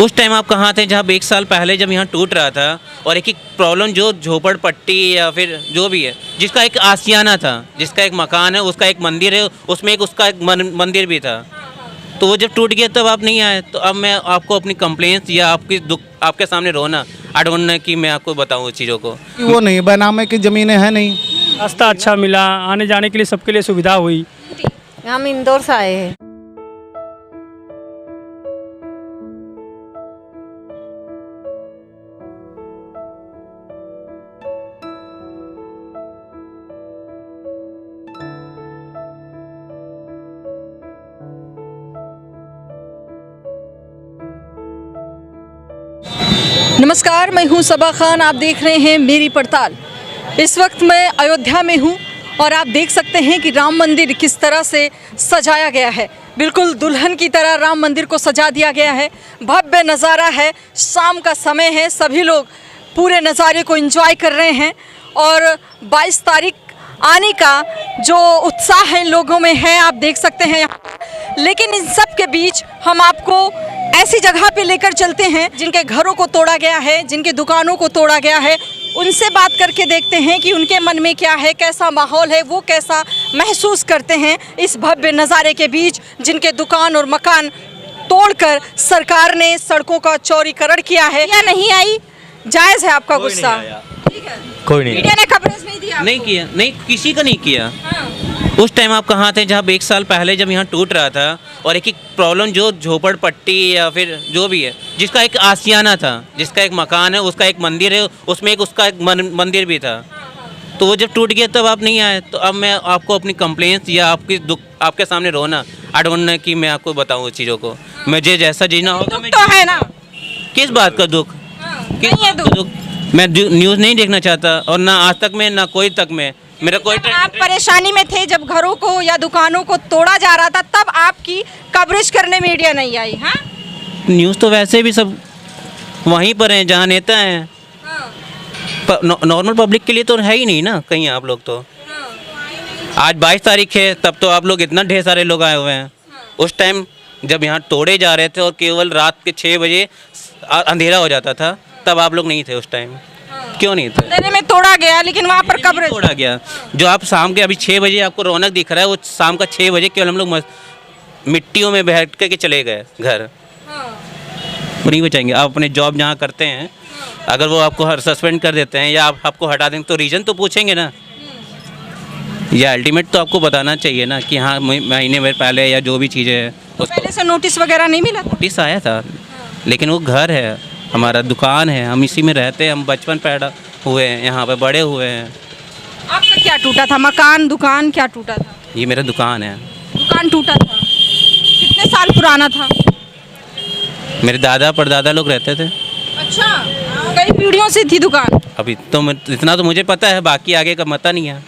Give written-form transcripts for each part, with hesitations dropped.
उस टाइम आप कहाँ थे जब एक साल पहले जब यहाँ टूट रहा था और एक प्रॉब्लम जो झोपड़पट्टी या फिर जो भी है जिसका एक आशियाना था, जिसका एक मकान है, उसका एक मंदिर है, उसमें एक उसका एक मंदिर भी था, तो वो जब टूट गया तब आप नहीं आए। तो अब मैं आपको अपनी कंप्लेंट्स या आपकी दुख आपके सामने रोना आई डोंट नो कि मैं आपको बताऊँ उस चीज़ों को। वो नहीं बनाने की ज़मीनें हैं नहीं, रास्ता अच्छा मिला, आने जाने के लिए सबके लिए सुविधा हुई। हम इंदौर से आए हैं। नमस्कार, मैं हूं सबा खान। आप देख रहे हैं मेरी पड़ताल। इस वक्त मैं अयोध्या में हूं और आप देख सकते हैं कि राम मंदिर किस तरह से सजाया गया है। बिल्कुल दुल्हन की तरह राम मंदिर को सजा दिया गया है। भव्य नज़ारा है, शाम का समय है, सभी लोग पूरे नज़ारे को एंजॉय कर रहे हैं और 22 तारीख आने का जो उत्साह है लोगों में है, आप देख सकते हैं। लेकिन इन सब के बीच हम आपको ऐसी जगह पे लेकर चलते हैं जिनके घरों को तोड़ा गया है, जिनके दुकानों को तोड़ा गया है। उनसे बात करके देखते हैं कि उनके मन में क्या है, कैसा माहौल है, वो कैसा महसूस करते हैं इस भव्य नज़ारे के बीच, जिनके दुकान और मकान तोड़कर सरकार ने सड़कों का चौड़ीकरण किया है। या नहीं आई, जायज़ है आपका गुस्सा। ठीक है, कोई नहीं, मीडिया ने कवरेज नहीं दिया, नहीं किया, नहीं किसी का नहीं किया। उस टाइम आप कहाँ थे जब एक साल पहले जब यहाँ टूट रहा था और एक प्रॉब्लम जो झोपड़पट्टी या फिर जो भी है जिसका एक आशियाना था, जिसका एक मकान है, उसका एक मंदिर है, उसमें एक उसका एक मंदिर भी था, तो वो जब टूट गया तब आप नहीं आए। तो अब मैं आपको अपनी कंप्लेंट्स या आपकी दुख आपके सामने रोना आई डोंट नो कि मैं आपको बताऊँ उस चीज़ों को। मुझे जैसा जीना होगा मैं तो है ना, किस बात का दुख, किस नहीं है बात का दुख। मैं न्यूज़ नहीं देखना चाहता और ना आज तक में ना कोई तक में मेरा कोई आप परेशानी में थे जब घरों को या दुकानों को तोड़ा जा रहा था, तब आपकी कवरेज करने मीडिया नहीं आई। हाँ, न्यूज़ तो वैसे भी सब वहीं पर हैं जहाँ नेता हैं, नॉर्मल पब्लिक के लिए तो है ही नहीं ना कहीं। आप लोग तो आज 22 तारीख है, तब तो आप लोग इतना ढेर सारे लोग आए हुए हैं। उस टाइम जब यहाँ तोड़े जा रहे थे और केवल रात के 6 बजे अंधेरा हो जाता था, तब आप लोग नहीं थे उस टाइम। क्यों नहीं थे? अंधेरे में तोड़ा गया, लेकिन वहाँ पर कवरेज तोड़ा गया। जो आप शाम के अभी 6 बजे आपको रौनक दिख रहा है, वो शाम का 6 बजे केवल हम लोग मिट्टियों में बैठ के चले गए घर। वो नहीं बचाएंगे। आप अपने जॉब जहाँ करते हैं, अगर वो आपको सस्पेंड कर देते हैं या आपको हटा देंगे तो रीज़न तो पूछेंगे ना, या अल्टीमेट तो आपको बताना चाहिए ना कि हाँ महीने में पहले या जो भी चीज़ें हैं पहले से नोटिस वगैरह नहीं मिला। नोटिस आया था, लेकिन वो घर है, हमारा दुकान है, हम इसी में रहते हैं, हम बचपन पैदा हुए हैं, यहाँ पे बड़े हुए हैं। आपका क्या टूटा था? मकान, दुकान क्या टूटा था? ये मेरा दुकान है। दुकान टूटा था, कितने साल पुराना था? मेरे दादा परदादा लोग रहते थे। अच्छा, कई पीढ़ियों से थी दुकान। अभी तो इतना तो मुझे पता है, बाकी आगे का पता नहीं है।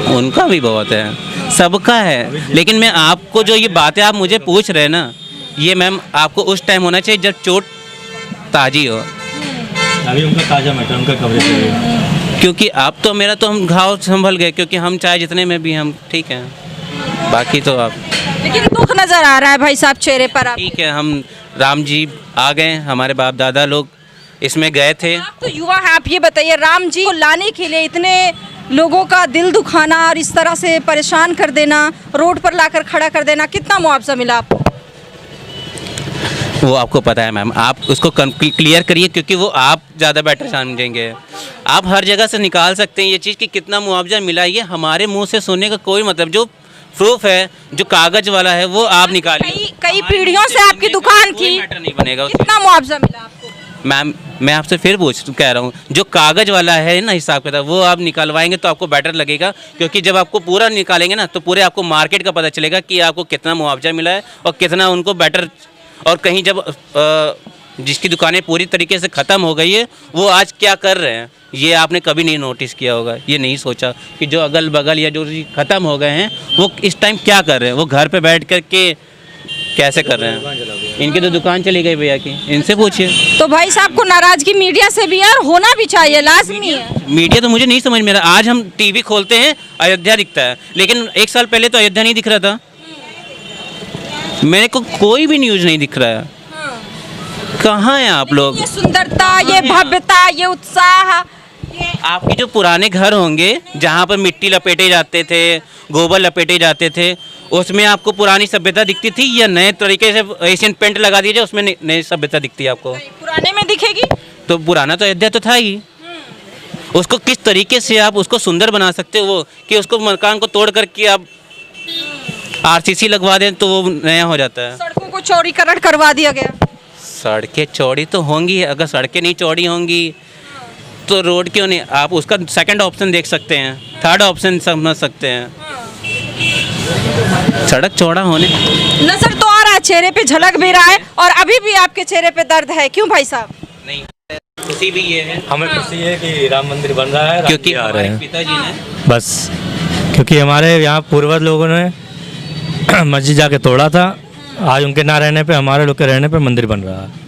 उनका भी बहुत है, सबका है। लेकिन मैं आपको जो ये बातें आप मुझे पूछ रहे हैं ना, ये मैम आपको उस टाइम होना चाहिए जब चोट ताजी हो। अभी उनका ताज़ा मैटर, उनका कवरेज करिए। क्योंकि आप तो मेरा तो हम घाव संभल गए, क्योंकि हम चाहे जितने में भी हम ठीक हैं, बाकी तो आप लेकिन दुख नजर आ रहा है भाई साहब चेहरे पर। आप ठीक है, हम राम जी आ गए, हमारे बाप दादा लोग इसमें गए थे। आप तो युवा हैं, आप ये बताइए, राम जी को लाने के लिए इतने लोगों का दिल दुखाना और इस तरह से परेशान कर देना, रोड पर लाकर खड़ा कर देना, कितना मुआवजा मिला आपको? वो आपको पता है मैम, आप उसको क्लियर करिए, क्योंकि वो आप ज़्यादा बेटर समझेंगे। आप हर जगह से निकाल सकते हैं ये चीज़ कि कितना मुआवजा मिला, ये हमारे मुंह से सुनने का कोई मतलब, जो प्रूफ है, जो कागज वाला है, वो आप निकालिए। कई पीढ़ियों से आपकी दुकान थी, मैटर नहीं बनेगा। कितना मुआवजा मिला आपको? मैम मैं आपसे फिर कह रहा हूँ, जो कागज़ वाला है ना हिसाब किताब, वो आप निकलवाएंगे तो आपको बेटर लगेगा, क्योंकि जब आपको पूरा निकालेंगे ना तो पूरे आपको मार्केट का पता चलेगा कि आपको कितना मुआवजा मिला है और कितना उनको बेटर। और कहीं जब जिसकी दुकानें पूरी तरीके से ख़त्म हो गई है, वो आज क्या कर रहे हैं, ये आपने कभी नहीं नोटिस किया होगा, ये नहीं सोचा कि जो अगल बगल या जो ख़त्म हो गए हैं वो इस टाइम क्या कर रहे हैं, वो घर पे बैठ कर के कैसे कर रहे हैं। इनकी तो दुकान चली गई भैया की, इनसे पूछिए। तो भाई साहब को नाराजगी मीडिया से भी यार होना भी चाहिए, लाजमी है। मीडिया तो मुझे नहीं समझ में आ रहा। आज हम टीवी खोलते हैं, अयोध्या दिखता है, लेकिन 1 साल पहले तो अयोध्या नहीं दिख रहा था। मेरे को कोई भी न्यूज़ नहीं दिख रहा है। कहाँ हैं आप लोग? ये सुंदरता, ये भव्यता, ये उत्साह, आपके जो पुराने घर होंगे जहाँ पर मिट्टी लपेटे जाते थे, गोबर लपेटे जाते थे, उसमें आपको पुरानी सभ्यता दिखती थी या नए तरीके से एशियन पेंट लगा दिया जाए उसमें नई सभ्यता दिखती है आपको? पुराने में दिखेगी। तो पुराना तो अयोध्या तो था ही। उसको किस तरीके से आप उसको सुंदर बना सकते हो वो कि उसको मकान को तोड़ करके आप आरसीसी लगवा दें तो वो नया हो जाता है। सड़कों को चौड़ीकरण करवा दिया गया। सड़कें चौड़ी तो होंगी, अगर सड़कें नहीं चौड़ी होंगी तो रोड क्यों नहीं? आप उसका सेकंड ऑप्शन देख सकते हैं, थर्ड ऑप्शन समझ सकते हैं। सड़क चौड़ा होने नजर तो आ रहा है, चेहरे पे झलक भी रहा है और अभी भी आपके चेहरे पे दर्द है। क्यों भाई साहब? नहीं, खुशी भी ये है हमें खुशी है कि राम मंदिर बन रहा है, राम क्योंकि जी आ रहे हमारे हैं। पिताजी ने बस क्योंकि हमारे यहाँ पूर्वज लोगों ने मस्जिद जाके तोड़ा था, आज उनके ना रहने पे हमारे लोग के रहने पे मंदिर बन रहा है।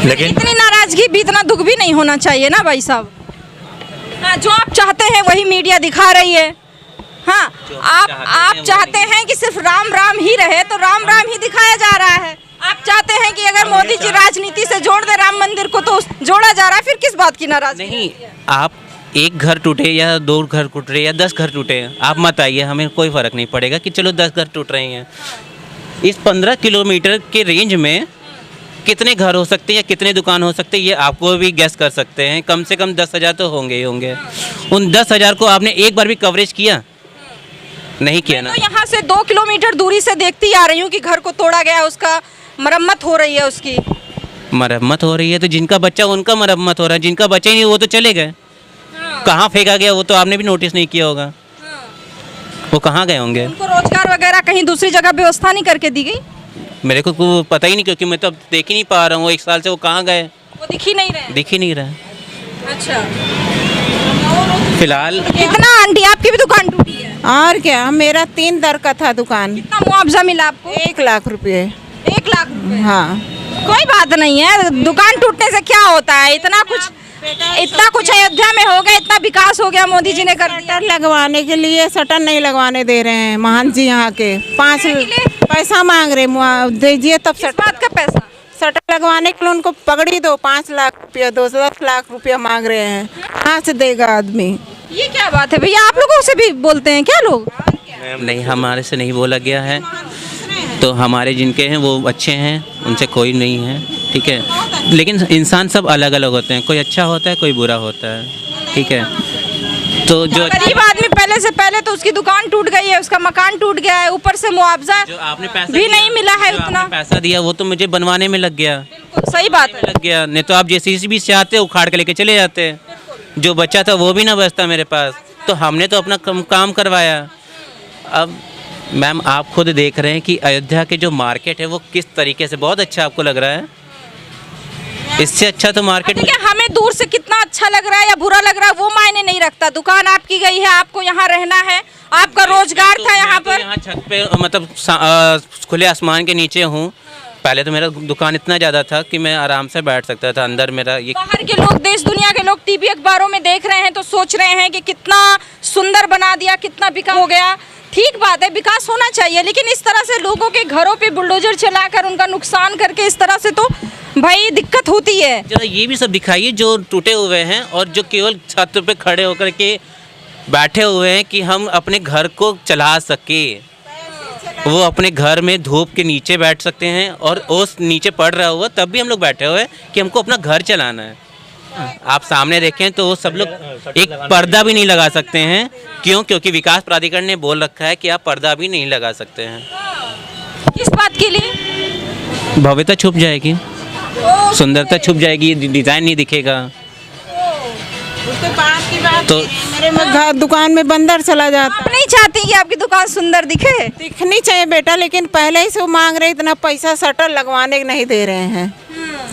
लेकिन इतनी नाराजगी भी, इतना दुख भी नहीं होना चाहिए ना भाई साहब। हाँ, जो आप चाहते हैं वही मीडिया दिखा रही है। हाँ, आप चाहते हैं कि सिर्फ राम राम ही रहे तो राम राम ही दिखाया जा रहा है। आप चाहते हैं कि अगर मोदी जी राजनीति से जोड़ दे राम मंदिर को तो जोड़ा जा रहा है, फिर किस बात की नाराजगी? नहीं, आप एक घर टूटे या 2 घर टूट रहे या 10 घर टूटे, आप मत आइए, हमें कोई फ़र्क नहीं पड़ेगा कि चलो 10 घर टूट रहे हैं। इस 15 किलोमीटर के रेंज में कितने घर हो सकते हैं या कितने दुकान हो सकते हैं ये आपको भी गैस कर सकते हैं। कम से कम 10,000 तो होंगे ही होंगे। उन 10,000 को आपने एक बार भी कवरेज किया? नहीं किया ना। तो यहाँ से 2 किलोमीटर दूरी से देखती आ रही हूँ कि घर को तोड़ा गया, उसका मरम्मत हो रही है। उसकी मरम्मत हो रही है तो जिनका बच्चा उनका मरम्मत हो रहा है, जिनका बच्चा ही नहीं वो तो चले गए। कहाँ फेंका गया वो तो आपने भी नोटिस नहीं किया होगा। वो कहाँ गए होंगे? उनको रोजगार वगैरह कहीं दूसरी जगह व्यवस्था नहीं करके दी गई? मेरे को पता ही नहीं, क्योंकि मैं तो अब देख ही नहीं पा रहा हूँ। 1 साल से वो कहाँ गए? वो दिख ही नहीं रहे। दिख ही नहीं रहा। अच्छा, फिलहाल कितना आंटी आपकी भी दुकान टूटी है? और क्या, मेरा 3 दर का था दुकान। कितना मुआवजा मिला आपको? 1 लाख रुपए। 1 लाख रुपए? हाँ, कोई बात नहीं है, दुकान टूटने से क्या होता है। इतना कुछ अयोध्या में हो गया, इतना विकास हो गया, मोदी जी ने कर दिया। शटर लगवाने के लिए शटर नहीं लगवाने दे रहे हैं महंत जी यहाँ के। 5 पैसा मांग रहे, दीजिए तब किस बात का पैसा? शटर लगवाने के लिए उनको पकड़ी दो। 5 लाख रुपया, 10 लाख रुपया मांग रहे हैं। कहाँ से देगा आदमी? ये क्या बात है भैया? आप लोगों से भी बोलते हैं क्या लोग? नहीं, हमारे से नहीं बोला गया है। तो हमारे जिनके हैं वो अच्छे हैं, उनसे कोई नहीं है, ठीक है। लेकिन इंसान सब अलग अलग होते हैं, कोई अच्छा होता है कोई बुरा होता है, ठीक है। तो जो गरीब आदमी पहले तो उसकी दुकान टूट गई है, उसका मकान टूट गया है, ऊपर से मुआवजा जो आपने पैसा भी दिया, नहीं मिला है जो उतना। आपने पैसा दिया वो तो मुझे बनवाने में लग गया। बिल्कुल सही बात है। लग गया, नहीं तो आप जेसीबी से आते उखाड़ के लेके चले जाते। जो बच्चा था वो भी ना बचता मेरे पास। तो हमने तो अपना काम करवाया। अब मैम आप खुद देख रहे हैं कि अयोध्या के जो मार्केट है वो किस तरीके से, बहुत अच्छा आपको लग रहा है? इससे अच्छा तो मार्केट ठीक है, हमें दूर से कितना अच्छा लग रहा है या बुरा लग रहा है वो मायने नहीं रखता। दुकान आपकी गई है, आपको यहाँ रहना है, आपका रोजगार था यहाँ पर। यहाँ छत पे मतलब खुले आसमान के नीचे हूँ। पहले तो मेरा दुकान इतना ज़्यादा था कि मैं आराम से बैठ सकता था अंदर। मेरा ये बाहर के लोग, देश दुनिया के लोग टीवी अखबारों में देख रहे हैं तो सोच रहे हैं कि कितना सुंदर बना दिया, कितना विकास हो गया। ठीक बात है, विकास होना चाहिए, लेकिन इस तरह से लोगों के घरों पे बुलडोजर चलाकर उनका नुकसान करके इस तरह से तो भाई दिक्कत होती है। जरा ये भी सब दिखाइए जो टूटे हुए हैं और जो केवल छत पे खड़े होकर के बैठे हुए हैं कि हम अपने घर को चला सके। वो अपने घर में धूप के नीचे बैठ सकते हैं और ओस नीचे पड़ रहा हुआ तब भी हम लोग बैठे हुए हैं कि हमको अपना घर चलाना है। आप सामने देखें तो वो सब लोग एक पर्दा भी नहीं लगा सकते हैं। क्यों? क्योंकि विकास प्राधिकरण ने बोल रखा है कि आप पर्दा भी नहीं लगा सकते हैं। किस बात के लिए? भव्यता छुप जाएगी, सुंदरता छुप जाएगी, डिजाइन नहीं दिखेगा। उसके पास की बात तो मेरे दुकान में बंदर चला जाता। आप नहीं चाहती कि आपकी दुकान सुंदर दिखे? दिखनी चाहिए बेटा, लेकिन पहले ही से वो मांग रहे इतना पैसा, शटर लगवाने के नहीं दे रहे हैं।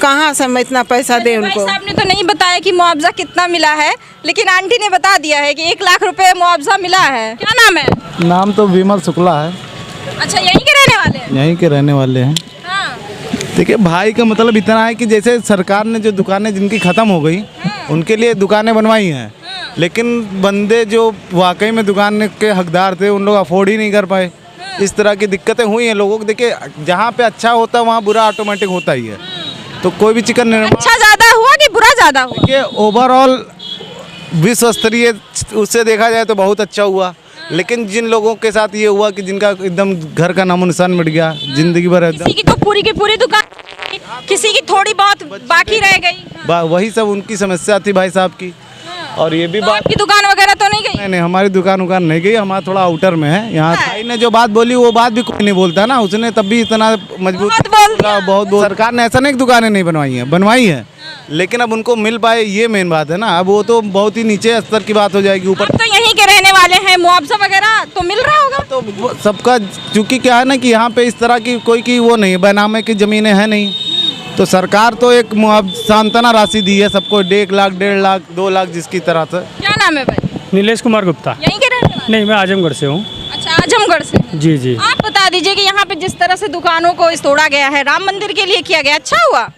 कहाँ से मैं इतना पैसा दे उनको? भाई साहब ने तो नहीं बताया कि मुआवजा कितना मिला है, लेकिन आंटी ने बता दिया है कि 1 लाख रुपए मुआवजा मिला है। क्या नाम है? नाम तो विमल शुक्ला है। अच्छा, यहीं के रहने वाले हैं? यहीं के रहने वाले हैं। हाँ। देखिए भाई का मतलब इतना है कि जैसे सरकार ने जो दुकानें जिनकी ख़त्म हो गई उनके लिए दुकानें बनवाई हैं, लेकिन बंदे जो वाकई में दुकान के हकदार थे उन लोग अफोर्ड ही नहीं कर पाए। इस तरह की दिक्कतें हुई हैं लोगों को। देखिए जहाँ पे अच्छा होता है वहाँ बुरा ऑटोमेटिक होता ही है। तो कोई भी चिकन निर्माण अच्छा ज्यादा हुआ कि बुरा ज्यादा हुआ? देखिए ओवरऑल विश्व स्तरीय उससे देखा जाए तो बहुत अच्छा हुआ, लेकिन जिन लोगों के साथ ये हुआ कि जिनका एकदम घर का नामो निशान मिट गया, जिंदगी भर एकदम किसी की तो पूरी की पूरी दुकान, किसी की थोड़ी बहुत बाकी रह गई। वही सब उनकी समस्या थी भाई साहब की। और ये भी तो बात आपकी दुकान वगैरह तो नहीं गई? नहीं, हमारी दुकान नहीं गई, हमारा थोड़ा आउटर में है। यहाँ भाई ने जो बात बोली वो बात भी कोई नहीं बोलता ना, उसने तब भी इतना मजबूत बहुत सरकार ने ऐसा नहीं कि दुकानें नहीं बनवाई है, लेकिन अब उनको मिल पाए ये मेन बात है ना। अब वो तो बहुत ही नीचे स्तर की बात हो जाएगी। ऊपर तो यहीं के रहने वाले हैं, मुआवजा वगैरह तो मिल रहा होगा? तो सबका चूंकि क्या है ना कि यहाँ पे इस तरह की कोई की वो नहीं, बेनामे की जमीनें हैं नहीं, तो सरकार तो एक सांत्वना राशि दी है सबको, 1 लाख 1.5 लाख 2 लाख जिसकी तरह से। क्या नाम है भाई? नीलेश कुमार गुप्ता। यहीं के रहने वाले? नहीं, मैं आजमगढ़ से हूँ। अच्छा, आजमगढ़ से। जी जी। आप बता दीजिए कि यहाँ पे जिस तरह से दुकानों को तोड़ा गया है, राम मंदिर के लिए किया गया, अच्छा हुआ?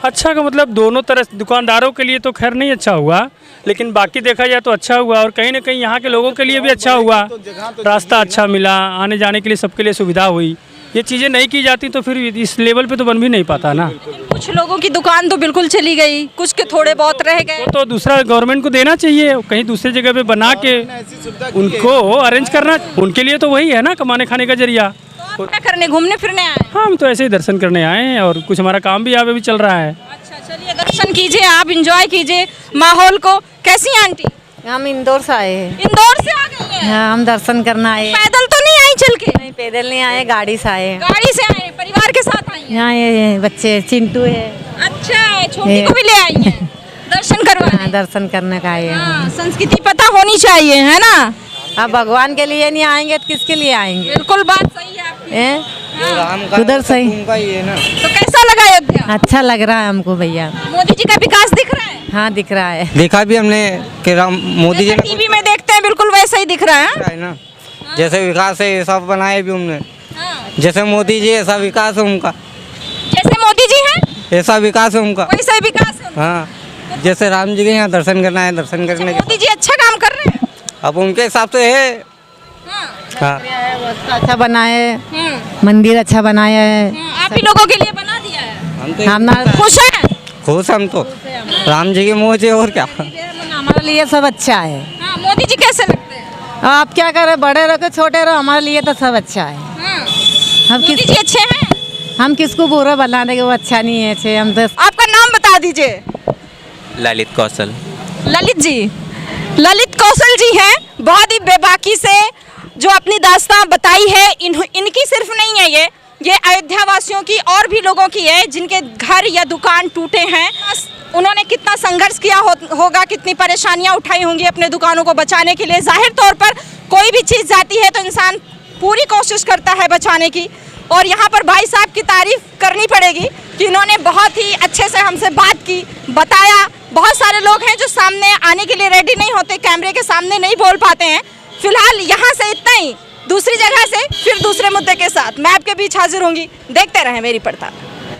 अच्छा का मतलब दोनों तरह दुकानदारों के लिए तो खैर नहीं अच्छा हुआ, लेकिन बाकी देखा जाए तो अच्छा हुआ। और कहीं ना कहीं यहाँ के लोगों के लिए भी अच्छा हुआ, रास्ता अच्छा मिला, आने जाने के लिए सबके लिए सुविधा हुई। ये चीज़ें नहीं की जाती तो फिर इस लेवल पे तो बन भी नहीं पाता ना। कुछ लोगों की दुकान तो बिल्कुल चली गई, कुछ के थोड़े बहुत रह गए। तो दूसरा गवर्नमेंट को देना चाहिए, कहीं दूसरी जगह पे बना के उनको अरेंज करना, उनके लिए तो वही है ना कमाने खाने का जरिया। तो क्या करने, घूमने फिरने आए? हाँ, हम तो ऐसे ही दर्शन करने आए हैं और कुछ हमारा काम भी यहाँ पे भी चल रहा है। अच्छा, चलिए दर्शन कीजिए, आप इंजॉय कीजिए माहौल को। कैसी हैं आंटी? हम इंदौर से आए हैं। इंदौर से आ गई हैं? हाँ, हम दर्शन करना आए हैं। पैदल तो नहीं आई चल के? नहीं, पैदल नहीं आए, गाड़ी से आए हैं। गाड़ी से आए, परिवार के साथ आई हैं? यहाँ ये बच्चे चिंटू है। अच्छा, छोटी को भी ले आई हैं दर्शन करवाने? हाँ, दर्शन करने का आए हैं। हाँ, संस्कृति पता होनी चाहिए, है ना? अब भगवान के लिए नहीं आएंगे तो किसके लिए आएंगे? बिल्कुल बात सही है आपकी। उधर सही। तो कैसा लगा अयोध्या? अच्छा लग रहा है हमको भैया। मोदी जी का विकास दिख रहा है? हाँ, दिख रहा है। देखा भी हमने कि मोदी जी ने टीवी में देखते हैं बिल्कुल वैसा ही दिख रहा है। है ना, जैसे विकास है ये सब बनाए भी हमने। हाँ। जैसे मोदी जी ऐसा विकास है उनका, जैसे मोदी जी हैं ऐसा विकास है उनका। वैसा ही विकास है। हाँ, जैसे राम जी के यहाँ दर्शन करना है, दर्शन करने के मोदी जी अच्छा काम कर रहे हैं। अब उनके हिसाब से है। हाँ, अच्छा बनाए, मंदिर अच्छा बनाया है। आप ही लोगों के लिए बना दिया है। हम तो हम ना खुश हैं? खुश हम तो, राम जी की मौज है और क्या। हमारे लिए सब अच्छा है। हाँ, मोदी जी कैसे लगते हैं? आप क्या करें, बड़े रहो छोटे रहो, हमारे लिए तो सब अच्छा है। हम मोदी किस जी अच्छे हैं? हम किसको बुरा बना देंगे, वो अच्छा नहीं है अच्छे। हम तो आपका नाम बता दीजिए। ललित कौशल। ललित जी, ललित कौशल जी हैं, बहुत ही बेबाकी से जो अपनी दास्तां बताई है। इनकी सिर्फ नहीं है ये अयोध्या वासियों की और भी लोगों की है जिनके घर या दुकान टूटे हैं। उन्होंने कितना संघर्ष किया होगा, कितनी परेशानियां उठाई होंगी अपने दुकानों को बचाने के लिए। जाहिर तौर पर कोई भी चीज़ जाती है तो इंसान पूरी कोशिश करता है बचाने की, और यहाँ पर भाई साहब की तारीफ करनी पड़ेगी कि इन्होंने बहुत ही अच्छे से हमसे बात की, बताया। बहुत सारे लोग हैं जो सामने आने के लिए रेडी नहीं होते, कैमरे के सामने नहीं बोल पाते हैं। फिलहाल यहाँ से इतना ही, दूसरी जगह से फिर दूसरे मुद्दे के साथ मैं आपके बीच हाजिर होंगी। देखते रहें मेरी पड़ताल।